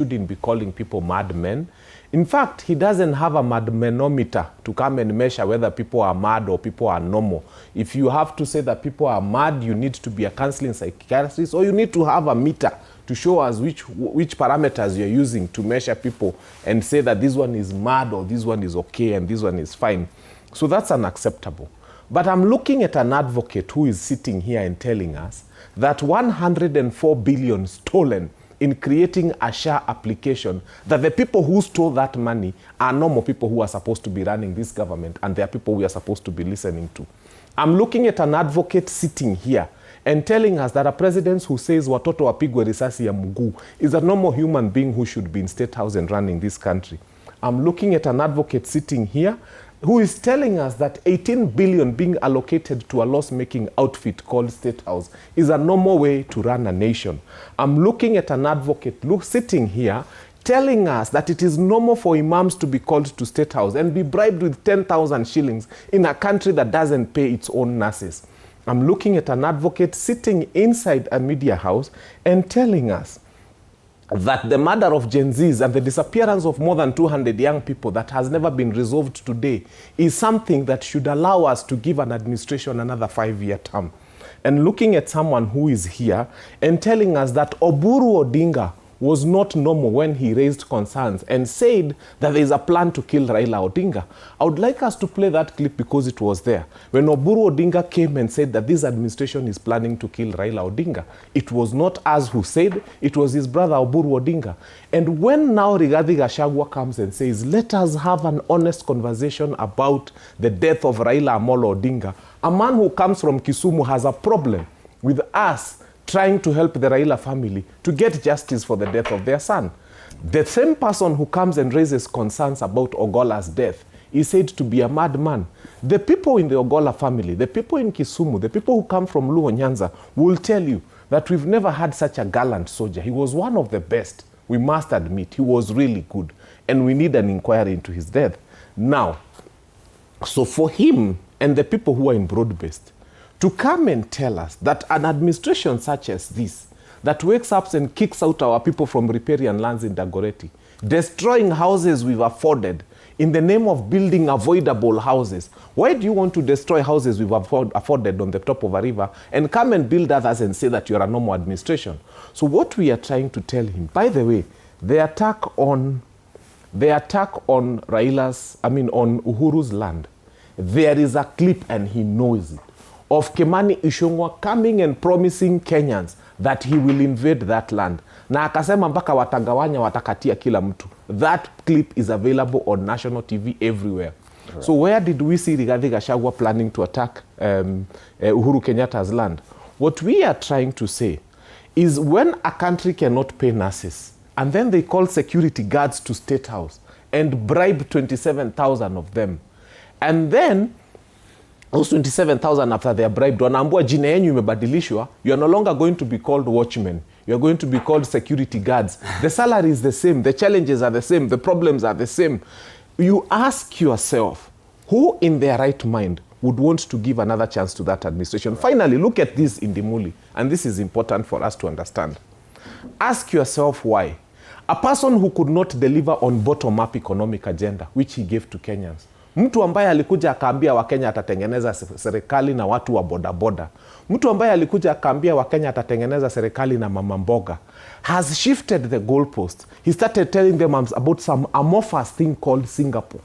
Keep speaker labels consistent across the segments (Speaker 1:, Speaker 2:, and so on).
Speaker 1: shouldn't be calling people madmen. In fact, he doesn't have a madmanometer to come and measure whether people are mad or people are normal. If you have to say that people are mad, you need to be a counseling psychiatrist, or you need to have a meter to show us which parameters you're using to measure people and say that this one is mad or this one is okay and this one is fine. So that's unacceptable. But I'm looking at an advocate who is sitting here and telling us that 104 billion stolen in creating a SHA application, that the people who stole that money are normal people who are supposed to be running this government, and they are people we are supposed to be listening to. I'm looking at an advocate sitting here and telling us that a president who says watoto wapigwe risasi ya mguu is a normal human being who should be in State House and running this country. I'm looking at an advocate sitting here who is telling us that 18 billion being allocated to a loss-making outfit called State House is a normal way to run a nation. I'm looking at an advocate sitting here telling us that it is normal for imams to be called to State House and be bribed with 10,000 shillings in a country that doesn't pay its own nurses. I'm looking at an advocate sitting inside a media house and telling us that the murder of Gen Zs and the disappearance of more than 200 young people that has never been resolved today is something that should allow us to give an administration another 5-year term. And looking at someone who is here and telling us that Oburu Odinga was not normal when he raised concerns and said that there is a plan to kill Raila Odinga. I would like us to play that clip because it was there. When Oburu Odinga came and said that this administration is planning to kill Raila Odinga, it was not us who said, it was his brother Oburu Odinga. And when now Rigathi Gachagua comes and says, let us have an honest conversation about the death of Raila Amolo Odinga, a man who comes from Kisumu has a problem with us trying to help the Raila family to get justice for the death of their son. The same person who comes and raises concerns about Ogola's death is said to be a madman. The people in the Ogola family, the people in Kisumu, the people who come from Luo Nyanza will tell you that we've never had such a gallant soldier. He was one of the best. We must admit, he was really good. And we need an inquiry into his death. Now, so for him and the people who are in broad-based, to come and tell us that an administration such as this, that wakes up and kicks out our people from riparian lands in Dagoretti, destroying houses we've afforded in the name of building avoidable houses. Why do you want to destroy houses we've afforded on the top of a river and come and build others and say that you're a normal administration? So what we are trying to tell him, by the way, the attack on Raila's, on Uhuru's land, there is a clip and he knows it, of Kimani Ichung'wah coming and promising Kenyans that he will invade that land. Na akasema mpaka watagawanya watakatia kila mtu. That clip is available on national TV everywhere. Right. So where did we see Rigathi Gachagua planning to attack Uhuru Kenyatta's land? What we are trying to say is when a country cannot pay nurses and then they call security guards to State House and bribe 27,000 of them, and then those 27,000 after they are bribed, wanaambua jina yenu imebadilishwa, you are no longer going to be called watchmen. You are going to be called security guards. The salary is the same. The challenges are the same. The problems are the same. You ask yourself, who in their right mind would want to give another chance to that administration? Finally, look at this in Dimuli, and this is important for us to understand. Ask yourself why. A person who could not deliver on bottom-up economic agenda, which he gave to Kenyans, mtu ambaye alikuja akaambia Wakenya atatengeneza serikali na watu wa bodaboda, mtu ambaye alikuja akaambia Wakenya atatengeneza serikali na mama mboga, has shifted the goalpost. He started telling them about some amorphous thing called Singapore.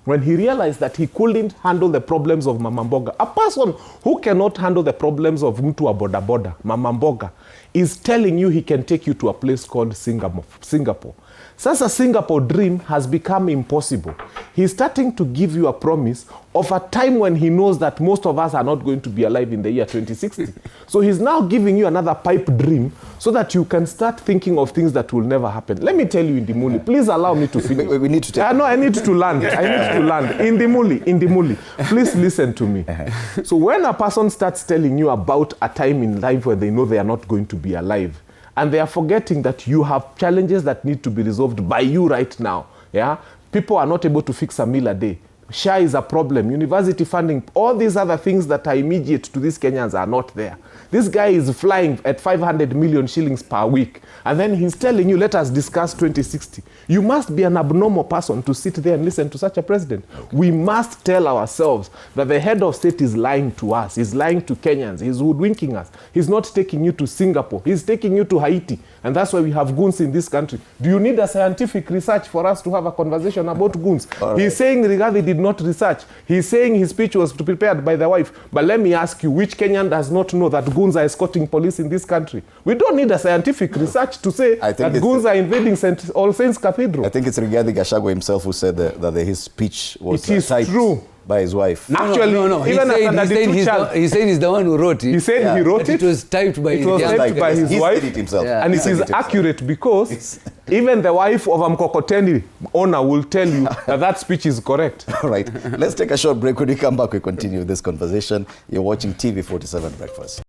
Speaker 1: When he realized that he couldn't handle the problems of mama mboga, a person who cannot handle the problems of mtu wa bodaboda, mama mboga, is telling you he can take you to a place called Singapore. Sasa Singapore dream has become impossible. He's starting to give you a promise of a time when he knows that most of us are not going to be alive in the year 2060. So he's now giving you another pipe dream so that you can start thinking of things that will never happen. Let me tell you in Dimuli, please allow me to finish.
Speaker 2: We need to take
Speaker 1: No, I need to land. I need to land. In Dimuli, please listen to me. So when a person starts telling you about a time in life where they know they are not going to be alive, and they are forgetting that you have challenges that need to be resolved by you right now. Yeah, people are not able to fix a meal a day. SHA is a problem. University funding, all these other things that are immediate to these Kenyans are not there. This guy is flying at 500 million shillings per week. And then he's telling you, let us discuss 2060. You must be an abnormal person to sit there and listen to such a president. Okay. We must tell ourselves that the head of state is lying to us. He's lying to Kenyans. He's hoodwinking us. He's not taking you to Singapore. He's taking you to Haiti. And that's why we have goons in this country. Do you need a scientific research for us to have a conversation about goons? Right. He's saying Rigathi did not research. He's saying his speech was prepared by the wife. But let me ask you, which Kenyan does not know that goons are escorting police in this country? We don't need a scientific research to say that goons are invading All Saints Cathedral.
Speaker 2: I think it's Rigathi Gachagua himself who said that his speech was typed by his wife.
Speaker 1: Actually,
Speaker 3: no. He said he's the one who wrote it.
Speaker 1: He said he wrote it.
Speaker 3: It was typed by
Speaker 1: his wife.
Speaker 2: It himself.
Speaker 1: Yeah. And it is accurate because even the wife of a Mkokoteni owner will tell you that speech is correct.
Speaker 2: All right. Let's take a short break. When we come back, we continue this conversation. You're watching TV 47 Breakfast.